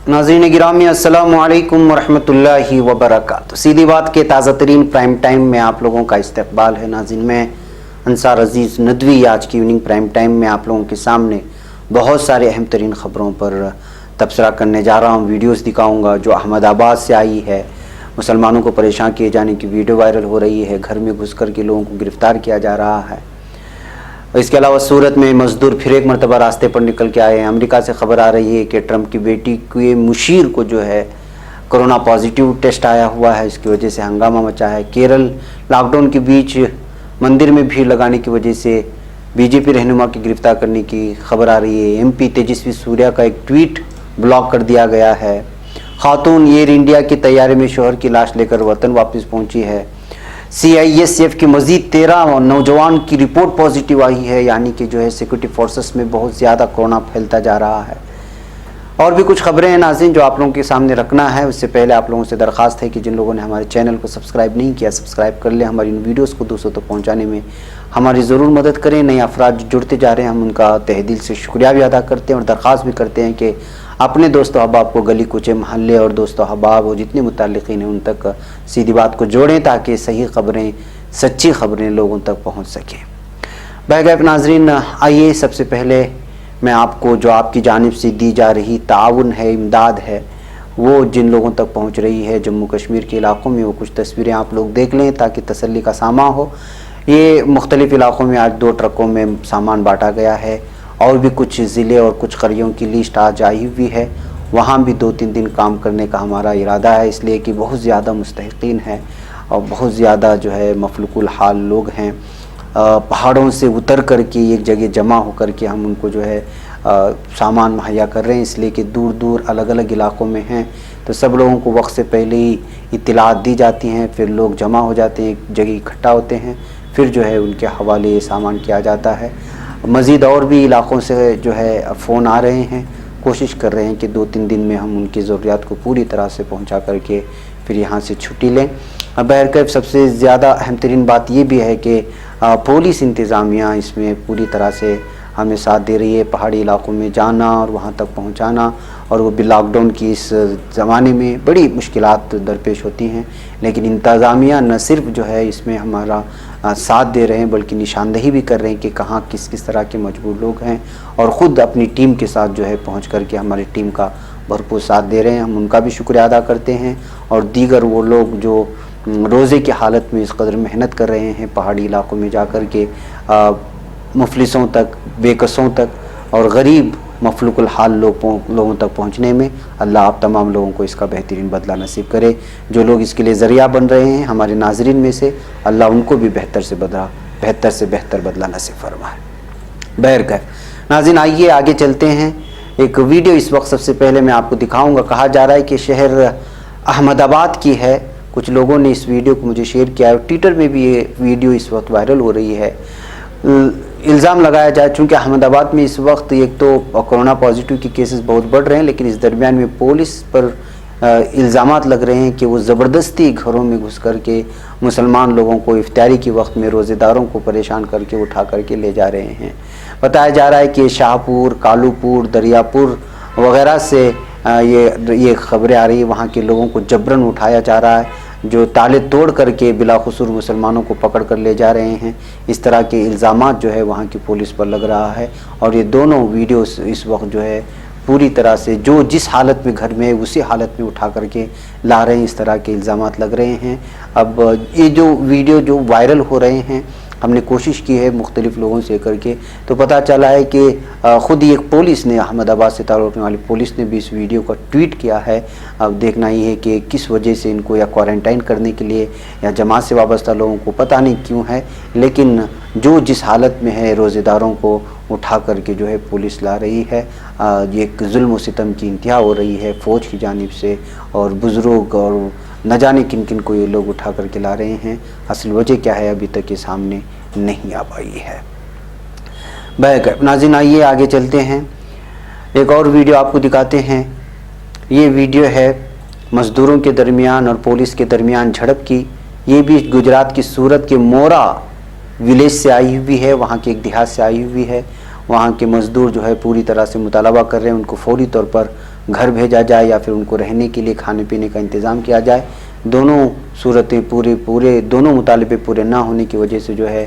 नाज़रीन गिरामी अस्सलामु अलैकुम वरहमतुल्लाहि वबरकातुहू। सीधी बात के ताज़ा तरीन प्राइम टाइम में आप लोगों का इस्तकबाल है। नाज़रीन मैं अंसार अजीज़ नदवी आज की इवनिंग प्राइम टाइम में आप लोगों के सामने बहुत सारे अहम तरीन ख़बरों पर तबसरा करने जा रहा हूँ। वीडियोस दिखाऊँगा जो अहमदाबाद से आई है। मुसलमानों को परेशान किए जाने की वीडियो वायरल हो रही है, घर में घुस कर के लोगों को गिरफ़्तार किया जा रहा है। इसके अलावा सूरत में मजदूर फिर एक मरतबा रास्ते पर निकल के आए हैं। अमेरिका से खबर आ रही है कि ट्रंप की बेटी के मुशीर को जो है कोरोना पॉजिटिव टेस्ट आया हुआ है, इसकी वजह से हंगामा मचा है। केरल लॉकडाउन के बीच मंदिर में भीड़ लगाने की वजह से बीजेपी रहनुमा की गिरफ्तार करने की खबर आ रही है। एमपी तेजस्वी सूर्या का एक ट्वीट ब्लॉक कर दिया गया है। खातून एयर इंडिया के तैयारे में शोहर की लाश लेकर वतन वापस पहुंची है। CISF की मज़ीद 13 नौजवान की रिपोर्ट पॉजिटिव आई है, यानी कि जो है सिक्योरिटी फोर्सेस में बहुत ज़्यादा कोरोना फैलता जा रहा है। और भी कुछ खबरें हैं नाज़रीन जो आप लोगों के सामने रखना है। उससे पहले आप लोगों से दरख्वास्त है कि जिन लोगों ने हमारे चैनल को सब्सक्राइब नहीं किया सब्सक्राइब कर लें। हमारी इन वीडियोज़ को दूसरों तक पहुँचाने में हमारी ज़रूर मदद करें। नए अफराद जुड़ते जा रहे हैं, हम उनका तहे दिल से शुक्रिया भी अदा करते हैं और दरख्वास्त भी करते हैं कि अपने दोस्तों अहबाब को गली कूचे मोहल्ले और दोस्तों अहबाब और जितने मुताल्लिक़ीन हैं उन तक सीधी बात को जोड़ें ताकि सही खबरें सच्ची खबरें लोगों तक पहुंच सकें। बैगैप नाज़रीन आइए सबसे पहले मैं आपको जो आपकी जानिब से दी जा रही ताउन है, इमदाद है, वो जिन लोगों तक पहुंच रही है जम्मू कश्मीर के इलाक़ों में, वो कुछ तस्वीरें आप लोग देख लें ताकि तसल्ली का सामा हो। ये मुख्तलिफ़ इलाक़ों में आज 2 ट्रकों में सामान बांटा गया है और भी कुछ ज़िले और कुछ क़रियों की लिस्ट आज आई हुई है। वहाँ भी 2-3 दिन काम करने का हमारा इरादा है, इसलिए कि बहुत ज़्यादा मुस्तहिक़ीन हैं और बहुत ज़्यादा जो है मफलूकुल हाल लोग हैं। पहाड़ों से उतर कर के एक जगह जमा हो कर के हम उनको जो है सामान मुहैया कर रहे हैं, इसलिए कि दूर दूर अलग अलग इलाक़ों में हैं तो सब लोगों को वक्त से पहले ही इत्तलात दी जाती हैं, फिर लोग जमा हो जाते हैं, एक जगह इकट्ठा होते हैं, फिर जो है उनके हवाले सामान किया जाता है। मज़ीद और भी इलाक़ों से जो है फ़ोन आ रहे हैं, कोशिश कर रहे हैं कि 2-3 दिन में हम उनकी ज़रूरियात को पूरी तरह से पहुंचा करके फिर यहाँ से छुट्टी लें। बहरकैफ सबसे ज़्यादा अहम तरीन बात ये भी है कि पुलिस इंतज़ामिया इसमें पूरी तरह से हमें साथ दे रही है। पहाड़ी इलाक़ों में जाना और वहाँ तक पहुँचाना और वो भी लॉकडाउन की इस ज़माने में बड़ी मुश्किलात दरपेश होती हैं, लेकिन इंतज़ामिया न सिर्फ जो है इसमें हमारा साथ दे रहे हैं बल्कि निशानदही भी कर रहे हैं कि कहाँ किस किस तरह के मजबूर लोग हैं और ख़ुद अपनी टीम के साथ जो है पहुँच कर के हमारी टीम का भरपूर साथ दे रहे हैं। हम उनका भी शुक्रिया अदा करते हैं और दीगर वो लोग जो रोज़े की हालत में इस कदर मेहनत कर रहे हैं पहाड़ी इलाक़ों में जा कर के मुफलिसों तक, बेकसों तक और गरीब मफलूकुल हाल लोगों तक पहुँचने में अल्लाह आप तमाम लोगों को इसका बेहतरीन बदला नसीब करे। जो लोग इसके लिए ज़रिया बन रहे हैं हमारे नाज़रीन में से, अल्लाह उनको भी बेहतर से बेहतर बदला नसीब फरमाए। बहरकैफ नाज़रीन आइए आगे चलते हैं। एक वीडियो इस वक्त सबसे पहले मैं आपको दिखाऊंगा। कहा जा रहा है कि शहर अहमदाबाद की है। कुछ लोगों ने इस वीडियो को मुझे शेयर किया है, ट्विटर में भी ये वीडियो इस वक्त वायरल हो रही है। इल्ज़ाम लगाया जाए चूँकि अहमदाबाद में इस वक्त एक तो कोरोना पॉजिटिव के केसेस बहुत बढ़ रहे हैं, लेकिन इस दरमियान में पुलिस पर इल्ज़ामात लग रहे हैं कि वो ज़बरदस्ती घरों में घुस कर के मुसलमान लोगों को इफ्तारी के वक्त में रोज़ेदारों को परेशान करके उठा करके ले जा रहे हैं। बताया जा रहा है कि शाहपुर, कालूपुर, दरियापुर वगैरह से ये खबरें आ रही है, वहाँ के लोगों को जबरन उठाया जा रहा है, जो ताले तोड़ करके बिलाखुसूर मुसलमानों को पकड़ कर ले जा रहे हैं। इस तरह के इल्ज़ामात जो है वहाँ की पुलिस पर लग रहा है और ये दोनों वीडियोस इस वक्त जो है पूरी तरह से जो जिस हालत में घर में है उसी हालत में उठा करके ला रहे हैं, इस तरह के इल्ज़ामात लग रहे हैं। अब ये जो वीडियो जो वायरल हो रहे हैं हमने कोशिश की है मुख्तलिफ़ लोगों से करके, तो पता चला है कि ख़ुद ही एक पुलिस ने, अहमदाबाद से ताल्लुक़ रखने वाली पुलिस ने भी इस वीडियो का ट्वीट किया है। अब देखना ही है कि किस वजह से इनको या क्वारंटाइन करने के लिए या जमात से वाबस्ता लोगों को पता नहीं क्यों है, लेकिन जो जिस हालत में है रोज़ेदारों को उठा करके जो है पुलिस ला रही है। ये एक जुल्म व सितम की इंतहा हो रही है फ़ौज की जानिब से और बुज़ुर्ग और न जाने किन किन को ये लोग उठा करके ला रहे हैं। असल वजह क्या है अभी तक ये सामने नहीं आ पाई है। नाज़रीन आइए आगे चलते हैं, एक और वीडियो आपको दिखाते हैं। ये वीडियो है मज़दूरों के दरमियान और पुलिस के दरमियान झड़प की। ये भी गुजरात की सूरत के मोरा विलेज से आई हुई है, वहाँ के एक देहात से आई हुई है। वहाँ के मज़दूर जो है पूरी तरह से मुतालबा कर रहे हैं उनको फौरी तौर पर گھر بھیجا جائے یا پھر ان کو رہنے کے لیے کھانے پینے کا انتظام کیا جائے۔ دونوں صورتیں پورے دونوں مطالبے پورے نہ ہونے کی وجہ سے جو ہے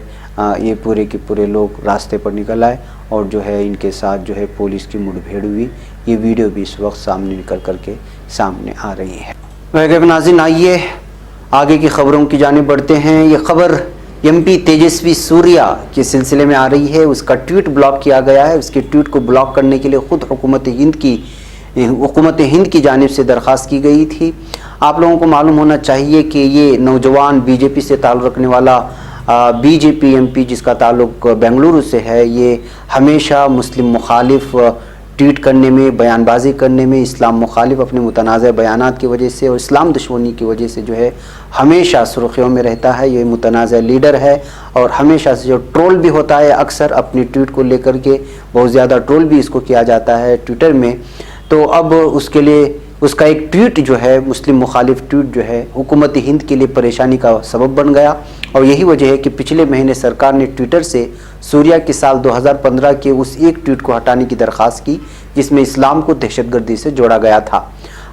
یہ پورے کے پورے لوگ راستے پر نکل آئے اور جو ہے ان کے ساتھ جو ہے پولیس کی مڑ بھیڑ ہوئی۔ یہ ویڈیو بھی اس وقت سامنے نکل کر کے سامنے آ رہی ہے۔ ویسے ناظرین آئیے آگے کی خبروں کی جانب بڑھتے ہیں۔ یہ خبر ایم پی تیجسوی سوریا کے سلسلے میں آ رہی ہے۔ اس کا ٹویٹ بلاک کیا گیا ہے۔ اس کے ٹویٹ کو بلاک کرنے کے لیے خود حکومت ہند کی جانب سے درخواست کی گئی تھی۔ آپ لوگوں کو معلوم ہونا چاہیے کہ یہ نوجوان بی جے پی سے تعلق رکھنے والا B J P M P جس کا تعلق بنگلورو سے ہے، یہ ہمیشہ مسلم مخالف ٹویٹ کرنے میں، بیان بازی کرنے میں، اسلام مخالف اپنے متنازع بیانات کی وجہ سے اور اسلام دشمنی کی وجہ سے جو ہے ہمیشہ سرخیوں میں رہتا ہے۔ یہ متنازع لیڈر ہے اور ہمیشہ سے جو ٹرول بھی ہوتا ہے، اکثر اپنی ٹویٹ کو لے کر کے بہت زیادہ ٹرول بھی اس کو کیا جاتا ہے ٹویٹر میں۔ تو اب اس کے لیے اس کا ایک ٹویٹ جو ہے مسلم مخالف ٹویٹ جو ہے حکومت ہند کے لیے پریشانی کا سبب بن گیا، اور یہی وجہ ہے کہ پچھلے مہینے سرکار نے ٹویٹر سے سوریا کے سال 2015 کے اس ایک ٹویٹ کو ہٹانے کی درخواست کی جس میں اسلام کو دہشت گردی سے جوڑا گیا تھا۔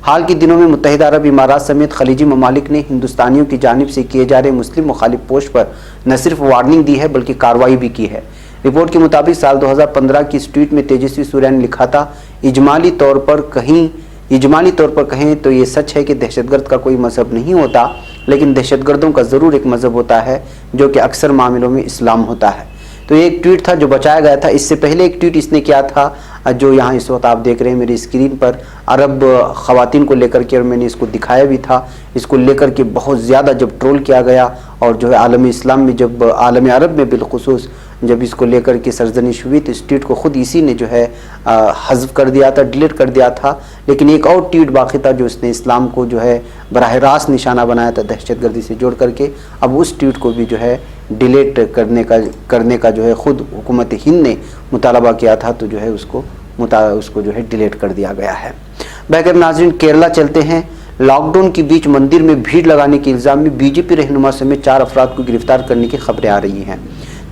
حال کے دنوں میں متحدہ عرب امارات سمیت خلیجی ممالک نے ہندوستانیوں کی جانب سے کیے جا رہے مسلم مخالف پوسٹ پر نہ صرف وارننگ دی ہے بلکہ کارروائی بھی کی ہے۔ رپورٹ کے مطابق سال 2015 کی اس ٹویٹ میں تیجسوی سوریا نے لکھا تھا، اجمالی طور پر کہیں تو یہ سچ ہے کہ دہشت گرد کا کوئی مذہب نہیں ہوتا، لیکن دہشت گردوں کا ضرور ایک مذہب ہوتا ہے جو کہ اکثر معاملوں میں اسلام ہوتا ہے۔ تو یہ ایک ٹویٹ تھا جو بچایا گیا تھا۔ اس سے پہلے ایک ٹویٹ اس نے کیا تھا جو یہاں اس وقت آپ دیکھ رہے ہیں میری اسکرین پر، عرب خواتین کو لے کر کے، اور میں نے اس کو دکھایا بھی تھا، اس کو لے کر کے بہت زیادہ جب ٹرول کیا گیا اور جو ہے عالم اسلام میں، جب عالم عرب میں بالخصوص جب اس کو لے کر کے سرزنش ہوئی تو اس ٹویٹ کو خود اسی نے جو ہے حذف کر دیا تھا، ڈیلیٹ کر دیا تھا۔ لیکن ایک اور ٹویٹ باقی تھا جو اس نے اسلام کو جو ہے براہ راست نشانہ بنایا تھا دہشت گردی سے جوڑ کر کے۔ اب اس ٹویٹ کو بھی جو ہے ڈیلیٹ کرنے کا جو ہے خود حکومت ہند نے مطالبہ کیا تھا، تو جو ہے اس کو جو ہے ڈیلیٹ کر دیا گیا ہے۔ بہرحال ناظرین کیرلا چلتے ہیں۔ لاک ڈاؤن کے بیچ مندر میں بھیڑ لگانے کے الزام میں بی جے پی رہنما سمیت 4 افراد کو گرفتار کرنے کی خبریں آ رہی ہیں۔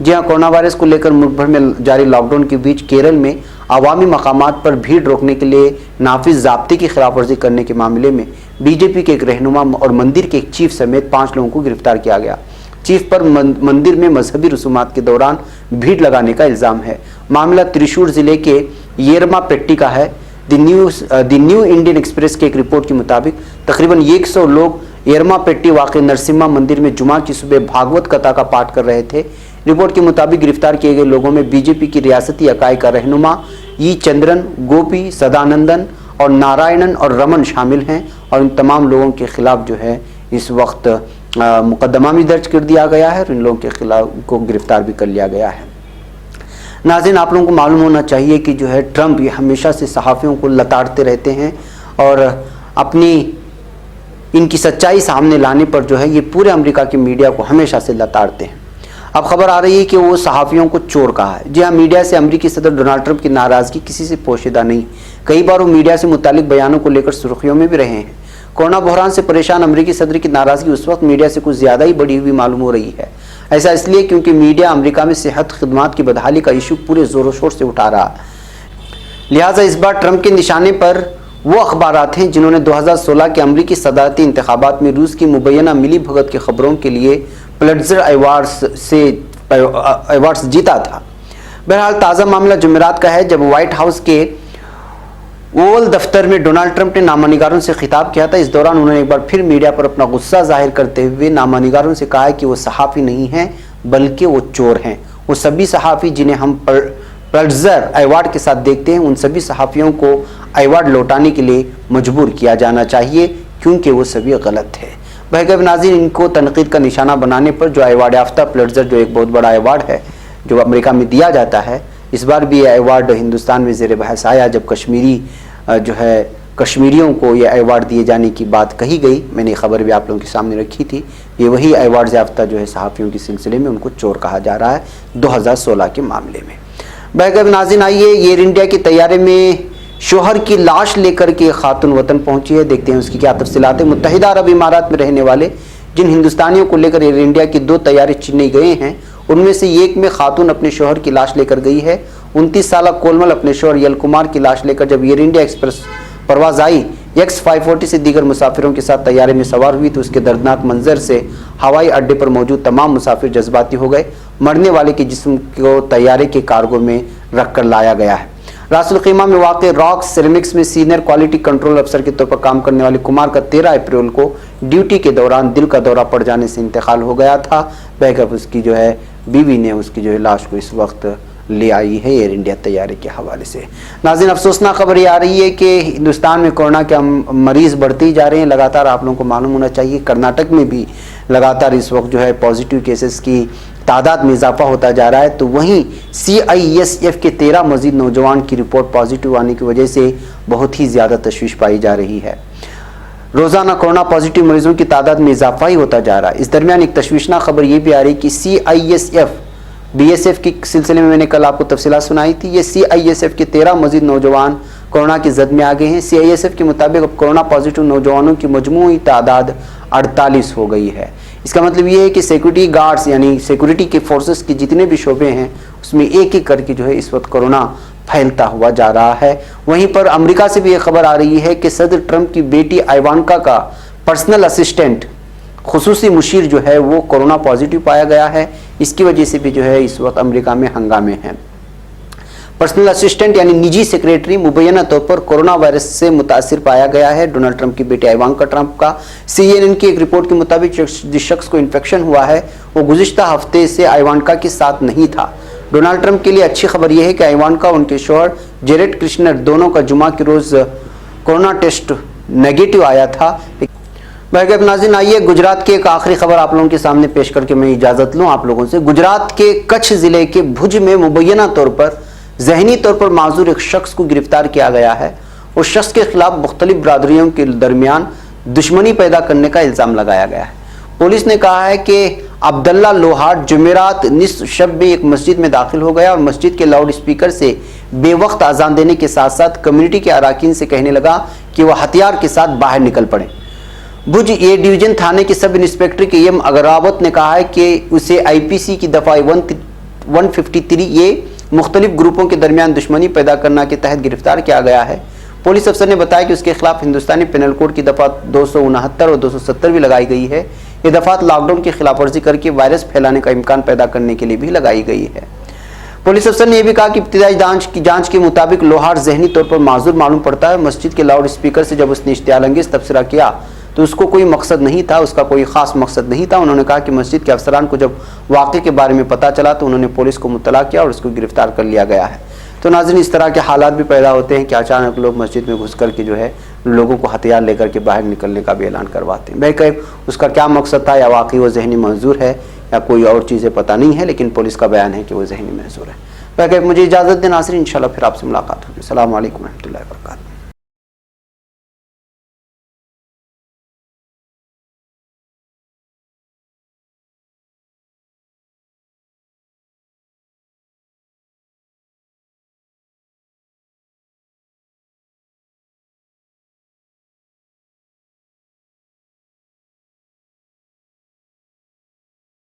جی ہاں، کورونا وائرس کو لے کر ملک بھر میں جاری لاک ڈاؤن کے بیچ کیرل میں عوامی مقامات پر بھیڑ روکنے کے لیے نافذ ضابطے کی خلاف ورزی کرنے کے معاملے میں بی جے پی کے ایک رہنما اور مندر کے ایک چیف سمیت 5 لوگوں کو گرفتار کیا گیا۔ چیف پر مندر میں مذہبی رسومات کے دوران بھیڑ لگانے کا الزام ہے۔ معاملہ تریشور ضلع کے یرما پیٹی کا ہے۔ دی نیو انڈین ایکسپریس کے ایک رپورٹ کے مطابق تقریباً 100 لوگ یرما پیٹی واقع نرسمہا مندر میں جمعہ کی صبح بھاگوت کتھا کا پاٹ کر رہے تھے۔ رپورٹ کے مطابق گرفتار کیے گئے لوگوں میں بی جے پی کی ریاستی اکائی کا رہنما ای چندرن، گوپی سدانندن اور نارائنن اور رمن شامل ہیں، اور ان تمام لوگوں کے خلاف جو ہے اس وقت مقدمہ بھی درج کر دیا گیا ہے اور ان لوگوں کے خلاف کو گرفتار بھی کر لیا گیا ہے۔ ناظرین آپ لوگوں کو معلوم ہونا چاہیے کہ جو ہے ٹرمپ یہ ہمیشہ سے صحافیوں کو لتاڑتے رہتے ہیں اور ان کی سچائی سامنے لانے پر جو ہے یہ پورے امریکہ کی میڈیا کو ہمیشہ سے لتاڑتے ہیں۔ اب خبر آ رہی ہے کہ وہ صحافیوں کو چور کہا ہے۔ جی ہاں، میڈیا سے امریکی صدر ڈونلڈ ٹرمپ کی ناراضگی کسی سے پوشیدہ نہیں۔ کئی بار وہ میڈیا سے متعلق بیانوں کو لے کر سرخیوں میں بھی رہے ہیں۔ کورونا بحران سے پریشان امریکی صدر کی ناراضگی اس وقت میڈیا سے کچھ زیادہ ہی بڑی ہوئی معلوم ہو رہی ہے۔ ایسا اس لیے کیونکہ میڈیا امریکہ میں صحت خدمات کی بدحالی کا ایشو پورے زور و شور سے اٹھا رہا ہے۔ لہٰذا اس بار ٹرمپ کے نشانے پر وہ اخبارات ہیں جنہوں نے 2016 کے امریکی صدارتی انتخابات میں روس کی مبینہ ملی بھگت کی خبروں کے لیے پلٹزر ایوارڈز جیتا تھا۔ بہرحال تازہ معاملہ جمعرات کا ہے جب وائٹ ہاؤس کے اوول دفتر میں ڈونلڈ ٹرمپ نے نامہ نگاروں سے خطاب کیا تھا۔ اس دوران انہوں نے ایک بار پھر میڈیا پر اپنا غصہ ظاہر کرتے ہوئے نامہ نگاروں سے کہا کہ وہ صحافی نہیں ہیں بلکہ وہ چور ہیں۔ وہ سبھی صحافی جنہیں ہم پلٹزر ایوارڈ کے ساتھ دیکھتے ہیں، ان سبھی صحافیوں کو ایوارڈ لوٹانے کے لیے مجبور کیا جانا چاہیے کیونکہ وہ سبھی غلط ہے۔ بہرکیف ناظرین ان کو تنقید کا نشانہ بنانے پر جو ایوارڈ یافتہ پلٹزر جو ایک بہت بڑا ایوارڈ ہے جو امریکہ میں دیا جاتا ہے، اس بار بھی یہ ایوارڈ ہندوستان میں زیر بحث آیا جب کشمیریوں کو یہ ایوارڈ دیے جانے کی بات کہی گئی۔ میں نے خبر بھی آپ لوگوں کے سامنے رکھی تھی۔ یہ وہی ایوارڈ یافتہ جو ہے صحافیوں کے سلسلے میں ان کو چور کہا جا رہا ہے 2016 کے معاملے میں۔ بہرکیف ناظرین آئیے ایئر انڈیا کے طیارے میں شوہر کی لاش لے کر کے خاتون وطن پہنچی ہے، دیکھتے ہیں اس کی کیا تفصیلات ہیں۔ متحدہ عرب امارات میں رہنے والے جن ہندوستانیوں کو لے کر ایئر انڈیا کی 2 طیارے چنئی گئے ہیں ان میں سے ایک میں خاتون اپنے شوہر کی لاش لے کر گئی ہے۔ 29 سالہ کولمل اپنے شوہر یل کمار کی لاش لے کر جب ایئر انڈیا ایکسپریس परवाज़ आई। X540 से दीगर मुसाफिरों के साथ तैयारे में सवार हुई तो उसके दर्दनाक मंजर से हवाई अड्डे पर मौजूद तमाम मुसाफिर जज्बाती हो गए। मरने वाले के जिस्म को तैयारे के कार्गो में रख कर लाया गया है। रासुल खीमा में वाक़ रॉक सेरेमिक्स में सीनियर क्वालिटी कंट्रोल अफसर के तौर पर काम करने वाले कुमार का 13 अप्रैल को ड्यूटी के दौरान दिल का दौरा पड़ जाने से इंतकाल हो गया था। बैकअप उसकी जो है बीवी ने उसकी जो है लाश को इस वक्त ले आई है एयर इंडिया तैयारे के हवाले से। नाज़रीन, अफसोसनाक खबर ये आ रही है कि हिंदुस्तान में कोरोना के मरीज़ बढ़ते ही जा रहे हैं। लगातार आप लोगों को मालूम होना चाहिए कर्नाटक में भी लगातार इस वक्त जो है पॉजिटिव केसेस की तादाद में इजाफा होता जा रहा है। तो वहीं CISF के 13 मजीद नौजवान की रिपोर्ट पॉजिटिव आने की वजह से बहुत ही ज़्यादा तशवीश पाई जा रही है। रोज़ाना कोरोना पॉजिटिव मरीजों की तादाद में इजाफा ही होता जा रहा है। इस दरमियान एक तशवीशनाक खबर ये भी आ रही है कि CISF BSF के सिलसिले में मैंने कल आपको तफसीलात सुनाई थी। ये CISF के 13 मजीद नौजवान कोरोना की जद में आ गए हैं। CISF के मुताबिक अब कोरोना पॉजिटिव नौजवानों की मजमूई तादाद 48 हो गई है। इसका मतलब ये है कि सिक्योरिटी गार्ड्स यानी सिक्योरिटी के फोर्सेस के जितने भी शोबे हैं उसमें एक एक करके जो है इस वक्त कोरोना फैलता हुआ जा रहा है। वहीं पर अमेरिका से भी एक खबर आ रही है कि सदर ट्रंप की बेटी आइवानका का पर्सनल असिस्टेंट खुसूसी मुशीर जो है वो कोरोना पॉजिटिव पाया गया है। इसकी वजह से भी जो है इस वक्त अमेरिका में हंगामे हैं। पर्सनल असिस्टेंट यानी निजी सेक्रेटरी मुबैना तौर पर कोरोना वायरस से मुतासिर पाया गया है। डोनाल्ड ट्रंप की बेटी आइवानका ट्रंप का CNN की एक रिपोर्ट के मुताबिक जिस शख्स को इन्फेक्शन हुआ है वो गुज़िश्ता हफ्ते से आइवानका के साथ नहीं था। डोनाल्ड ट्रंप के लिए अच्छी खबर यह है कि आइवानका उनके शौहर जेरेड कृष्णर दोनों का जुमा के रोज़ कोरोना टेस्ट नेगेटिव आया था। भाई नाज़रीन, आइए गुजरात की एक आखिरी खबर आप लोगों के सामने पेश करके मैं इजाज़त लूँ आप लोगों से। गुजरात के कच्छ ज़िले के भुज में मुबैना तौर पर ज़हनी तौर पर माजूर एक शख्स को गिरफ्तार किया गया है। उस शख्स के खिलाफ मुख्तलिफ बरादरियों के दरमियान दुश्मनी पैदा करने का इल्ज़ाम लगाया गया है। पुलिस ने कहा है कि अब्दुल्ला लोहार जुमेरात निस्फ शब में एक मस्जिद में दाखिल हो गया और मस्जिद के लाउड स्पीकर से बेवक्त अजान देने के साथ साथ कम्युनिटी के अराकीन से कहने लगा कि वह हथियार के साथ बाहर निकल पड़े। भुज ए डिवीजन थाने के सब इंस्पेक्टर KM अगरावत ने कहा है कि उसे IPC की दफ़ा 153 ये मुख्तलिफ ग्रुपों के दरमियान दुश्मनी पैदा करना के तहत गिरफ्तार किया गया है। पुलिस अफसर ने बताया कि उसके खिलाफ हिंदुस्तानी पेनल कोड की दफ़ा 269 और 270 भी लगाई गई है। ये दफ़ात लॉकडाउन की खिलाफ वर्जी करके वायरस फैलाने का इम्कान पैदा करने के लिए भी लगाई गई है। पुलिस अफसर ने यह भी कहा कि इब्तिदाई जांच के मुताबिक लोहार जहनी तौर पर माजूर मालूम पड़ता है। मस्जिद के लाउड स्पीकर से जब उसने इश्तियाल अंगेज़ तबसरा किया तो उसको कोई मकसद नहीं था, उसका कोई ख़ास मकसद नहीं था। उन्होंने कहा कि मस्जिद के अफसरान को जब वाक़े के बारे में पता चला तो उन्होंने पुलिस को मुत्तला किया और उसको गिरफ्तार कर लिया गया है। तो नाज़रीन, इस तरह के हालात भी पैदा होते हैं कि अचानक लोग मस्जिद में घुस कर के जो है लोगों को हथियार लेकर के बाहर निकलने का भी ऐलान करवाते हैं। भाई उसका क्या मकसद था, या वाकई वो जहनी मंजूर है या कोई और चीज़ें पता नहीं है, लेकिन पुलिस का बयान है कि वो जहनी मंजूर है। भाई मुझे इजाज़त दें नाज़रीन, इंशाल्लाह फिर आपसे मुलाकात होगी। अस्सलामु अलैकुम रहमतुल्लाहि व बरकातहू।